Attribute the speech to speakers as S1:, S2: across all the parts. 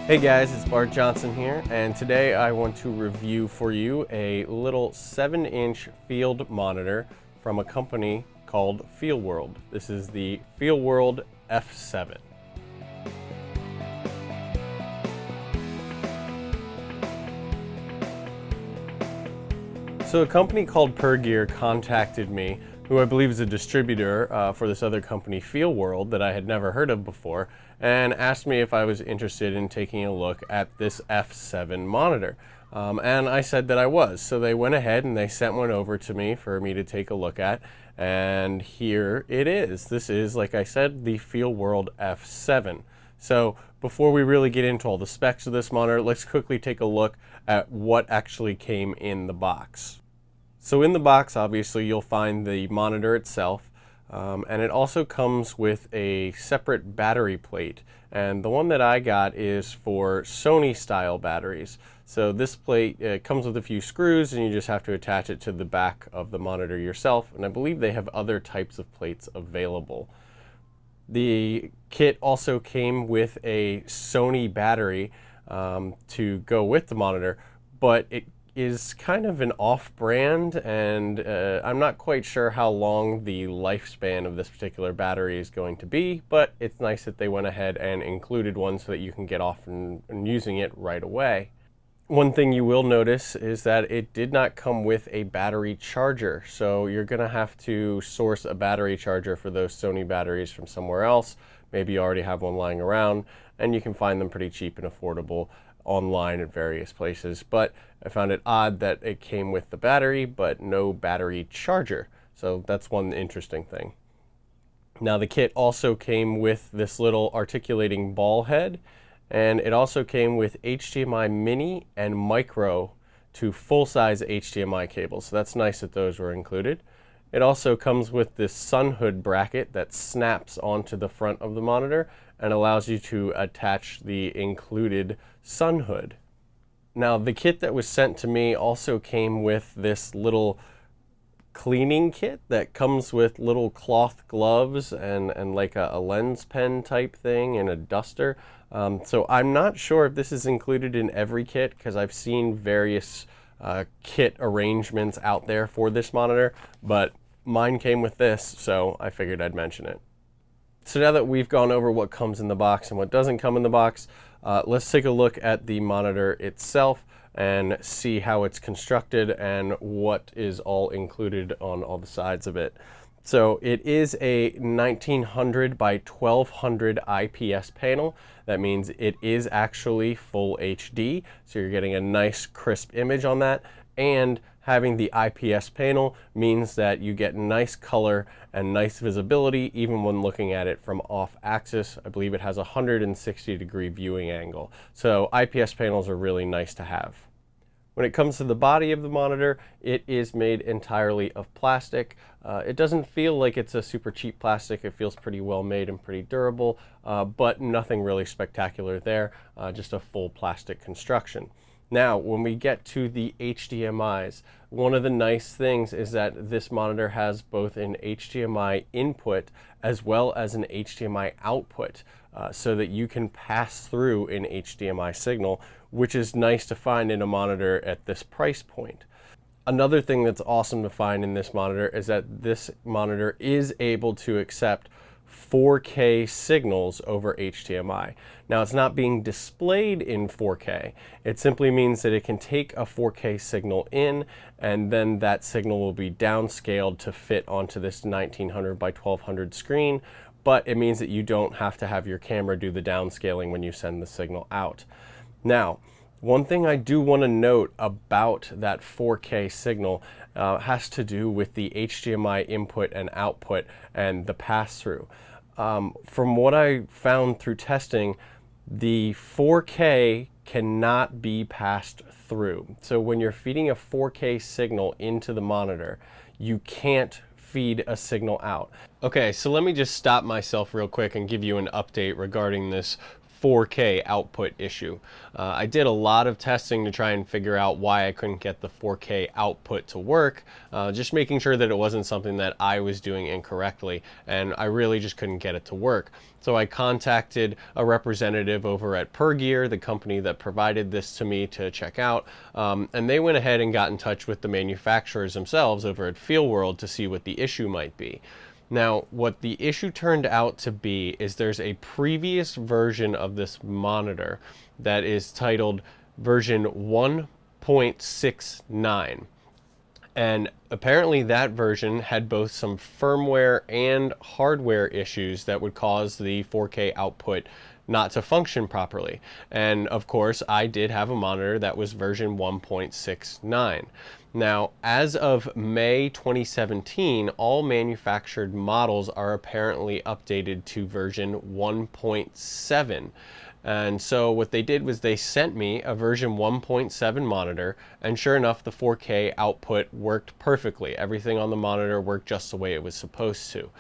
S1: Hey guys, it's Bart Johnson here, and today I want to review for you a little 7-inch field monitor from a company called Feelworld. This is the Feelworld F7. So a company called Pergear contacted me, who I believe is a distributor for this other company, Feelworld, that I had never heard of before, and asked me if I was interested in taking a look at this F7 monitor. And I said that I was. So they went ahead and they sent one over to me for me to take a look at, and here it is. This is, like I said, the Feelworld F7. So before we really get into all the specs of this monitor, let's quickly take a look at what actually came in the box. So in the box, obviously, you'll find the monitor itself, and it also comes with a separate battery plate. And the one that I got is for Sony style batteries. So this plate comes with a few screws, and you just have to attach it to the back of the monitor yourself. And I believe they have other types of plates available. The kit also came with a Sony battery to go with the monitor, but it is kind of an off-brand, and I'm not quite sure how long the lifespan of this particular battery is going to be, but it's nice that they went ahead and included one so that you can get off and using it right away. One thing you will notice is that it did not come with a battery charger, so you're going to have to source a battery charger for those Sony batteries from somewhere else. Maybe you already have one lying around, and you can find them pretty cheap and affordable online at various places. But I found it odd that it came with the battery but no battery charger, so that's one interesting thing. Now the kit also came with this little articulating ball head, and it also came with HDMI mini and micro to full-size HDMI cables, so that's nice that those were included. It also comes with this sun hood bracket that snaps onto the front of the monitor and allows you to attach the included sun hood. Now the kit that was sent to me also came with this little cleaning kit that comes with little cloth gloves and like a lens pen type thing and a duster. So I'm not sure if this is included in every kit, because I've seen various kit arrangements out there for this monitor, but mine came with this, so I figured I'd mention it. So now that we've gone over what comes in the box and what doesn't come in the box, let's take a look at the monitor itself and see how it's constructed and what is all included on all the sides of it. So it is a 1900 by 1200 IPS panel. That means it is actually full HD, so you're getting a nice crisp image on that, and having the IPS panel means that you get nice color and nice visibility even when looking at it from off axis. I believe it has a 160-degree viewing angle. So IPS panels are really nice to have. When it comes to the body of the monitor, it is made entirely of plastic. It doesn't feel like it's a super cheap plastic. It feels pretty well made and pretty durable, but nothing really spectacular there, just a full plastic construction. Now, when we get to the HDMIs, one of the nice things is that this monitor has both an HDMI input as well as an HDMI output, so that you can pass through an HDMI signal, which is nice to find in a monitor at this price point. Another thing that's awesome to find in this monitor is that this monitor is able to accept 4K signals over HDMI. Now, it's not being displayed in 4K. It simply means that it can take a 4K signal in, and then that signal will be downscaled to fit onto this 1900 by 1200 screen, but it means that you don't have to have your camera do the downscaling when you send the signal out. Now, one thing I do want to note about that 4K signal has to do with the HDMI input and output and the pass-through. From what I found through testing, the 4K cannot be passed through. So when you're feeding a 4K signal into the monitor, you can't feed a signal out. Okay, so let me just stop myself real quick and give you an update regarding this 4K output issue. I did a lot of testing to try and figure out why I couldn't get the 4K output to work, just making sure that it wasn't something that I was doing incorrectly, and I really just couldn't get it to work. So I contacted a representative over at PerGear, the company that provided this to me to check out, and they went ahead and got in touch with the manufacturers themselves over at FeelWorld to see what the issue might be. Now, what the issue turned out to be is there's a previous version of this monitor that is titled version 1.69. And apparently that version had both some firmware and hardware issues that would cause the 4K output not to function properly. And of course, I did have a monitor that was version 1.69. Now, as of May 2017, all manufactured models are apparently updated to version 1.7. And so what they did was they sent me a version 1.7 monitor, and sure enough, the 4K output worked perfectly. Everything on the monitor worked just the way it was supposed to.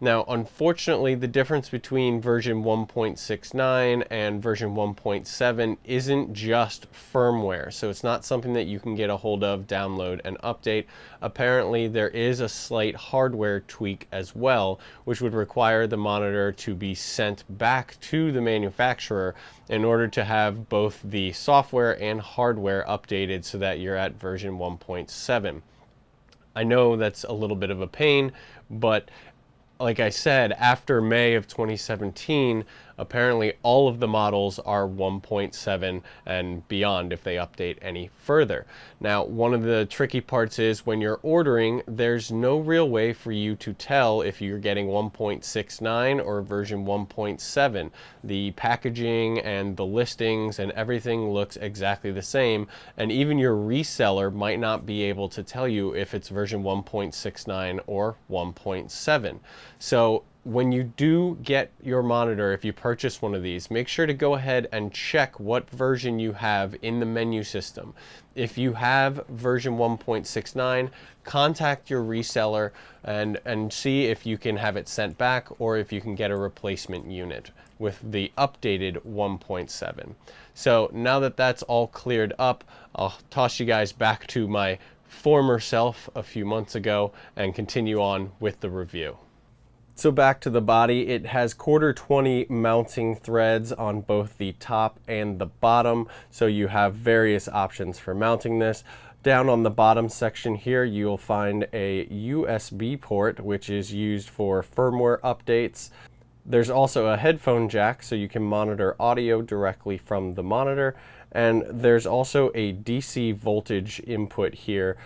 S1: Now, unfortunately, the difference between version 1.69 and version 1.7 isn't just firmware, so it's not something that you can get a hold of, download, and update. Apparently, there is a slight hardware tweak as well, which would require the monitor to be sent back to the manufacturer in order to have both the software and hardware updated so that you're at version 1.7. I know that's a little bit of a pain, but like I said, after May of 2017, apparently all of the models are 1.7 and beyond if they update any further. Now, one of the tricky parts is when you're ordering, there's no real way for you to tell if you're getting 1.69 or version 1.7. The packaging and the listings and everything looks exactly the same, and even your reseller might not be able to tell you if it's version 1.69 or 1.7. So when you do get your monitor, if you purchase one of these, make sure to go ahead and check what version you have in the menu system. If you have version 1.69, contact your reseller and see if you can have it sent back or if you can get a replacement unit with the updated 1.7. So now that that's all cleared up, I'll toss you guys back to my former self a few months ago and continue on with the review. So back to the body, it has 1/4-20 mounting threads on both the top and the bottom, so you have various options for mounting this. Down on the bottom section here, you'll find a USB port, which is used for firmware updates. There's also a headphone jack, so you can monitor audio directly from the monitor. And there's also a DC voltage input here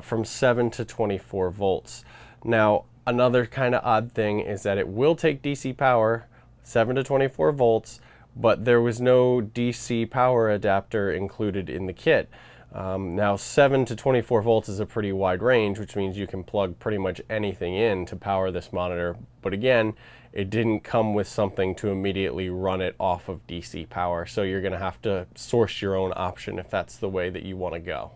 S1: from 7 to 24 volts. Now, another kind of odd thing is that it will take DC power, 7 to 24 volts, but there was no DC power adapter included in the kit. Now 7 to 24 volts is a pretty wide range, which means you can plug pretty much anything in to power this monitor. But again, it didn't come with something to immediately run it off of DC power. So you're going to have to source your own option if that's the way that you want to go.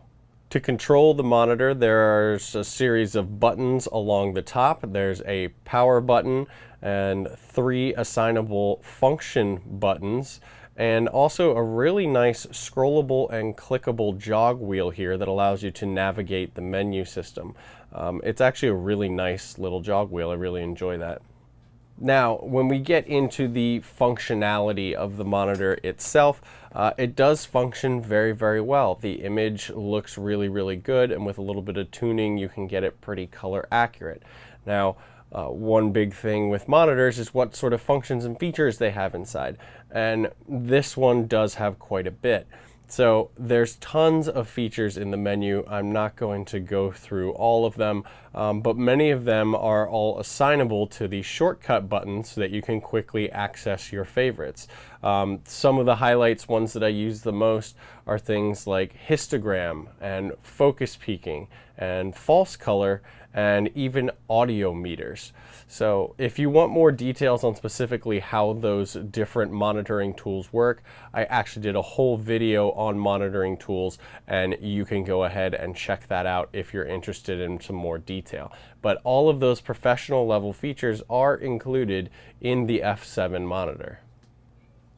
S1: To control the monitor, there's a series of buttons along the top. There's a power button and 3 assignable function buttons, and also a really nice scrollable and clickable jog wheel here that allows you to navigate the menu system. It's actually a really nice little jog wheel. I really enjoy that. Now, when we get into the functionality of the monitor itself, it does function very, very well. The image looks really, really good, and with a little bit of tuning, you can get it pretty color accurate. Now, one big thing with monitors is what sort of functions and features they have inside, and this one does have quite a bit. So there's tons of features in the menu. I'm not going to go through all of them, but many of them are all assignable to the shortcut buttons so that you can quickly access your favorites. Some of the highlights, ones that I use the most, are things like histogram and focus peaking and false color and even audio meters. So if you want more details on specifically how those different monitoring tools work, I actually did a whole video on monitoring tools, and you can go ahead and check that out if you're interested in some more detail. But all of those professional level features are included in the F7 monitor.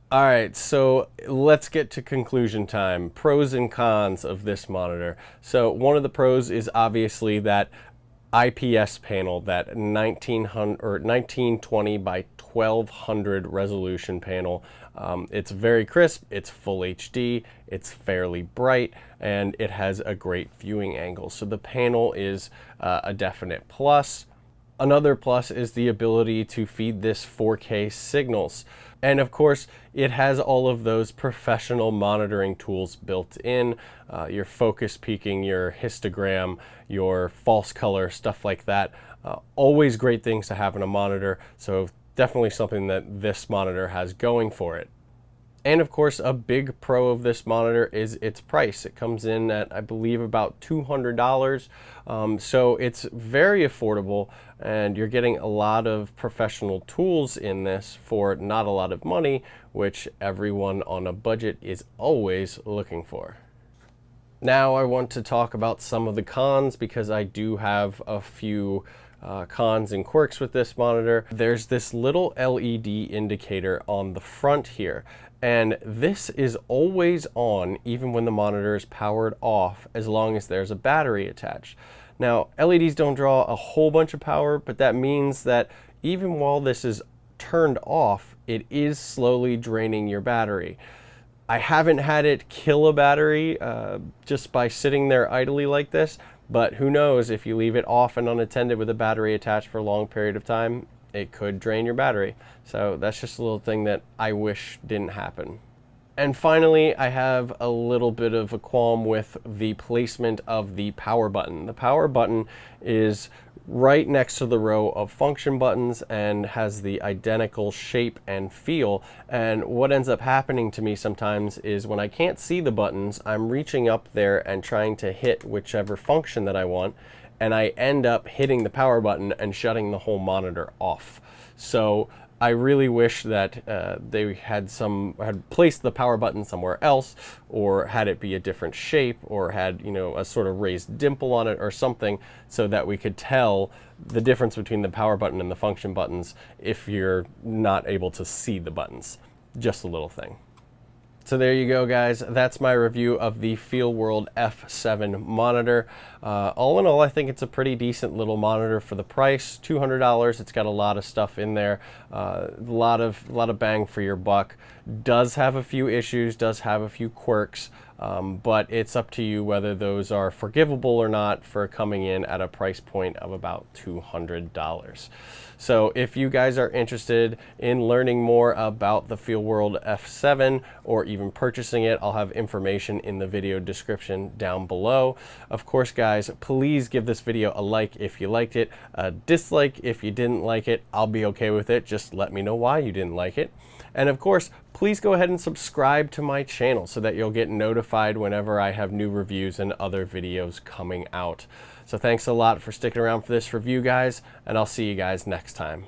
S1: All right, so let's get to conclusion time. Pros and cons of this monitor. So one of the pros is obviously that IPS panel, that 1900 or 1920 by 1200 resolution panel. It's very crisp, it's full HD, it's fairly bright, and it has a great viewing angle. So the panel is a definite plus. Another plus is the ability to feed this 4K signals. And of course, it has all of those professional monitoring tools built in, your focus peaking, your histogram, your false color, stuff like that. Always great things to have in a monitor, so definitely something that this monitor has going for it. And of course, a big pro of this monitor is its price. It comes in at, I believe, about $200. So it's very affordable, and you're getting a lot of professional tools in this for not a lot of money, which everyone on a budget is always looking for. Now I want to talk about some of the cons, because I do have a few cons and quirks with this monitor. There's this little LED indicator on the front here, and this is always on even when the monitor is powered off, as long as there's a battery attached. Now, LEDs don't draw a whole bunch of power, but that means that even while this is turned off, it is slowly draining your battery. I haven't had it kill a battery just by sitting there idly like this, but who knows, if you leave it off and unattended with a battery attached for a long period of time, it could drain your battery. So that's just a little thing that I wish didn't happen. And finally, I have a little bit of a qualm with the placement of the power button. The power button is right next to the row of function buttons and has the identical shape and feel. And what ends up happening to me sometimes is when I can't see the buttons, I'm reaching up there and trying to hit whichever function that I want, and I end up hitting the power button and shutting the whole monitor off. So I really wish that they had placed the power button somewhere else, or had it be a different shape, or had, you know, a sort of raised dimple on it or something, so that we could tell the difference between the power button and the function buttons if you're not able to see the buttons. Just a little thing. So there you go, guys. That's my review of the Feelworld F7 monitor. All in all, I think it's a pretty decent little monitor for the price. $200. It's got a lot of stuff in there. A lot of bang for your buck. Does have a few issues. Does have a few quirks. But it's up to you whether those are forgivable or not for coming in at a price point of about $200. So if you guys are interested in learning more about the Feelworld F7 or even purchasing it, I'll have information in the video description down below. Of course, guys, please give this video a like if you liked it, a dislike if you didn't like it. I'll be okay with it. Just let me know why you didn't like it. And of course, please go ahead and subscribe to my channel so that you'll get notified whenever I have new reviews and other videos coming out. So thanks a lot for sticking around for this review, guys, and I'll see you guys next time.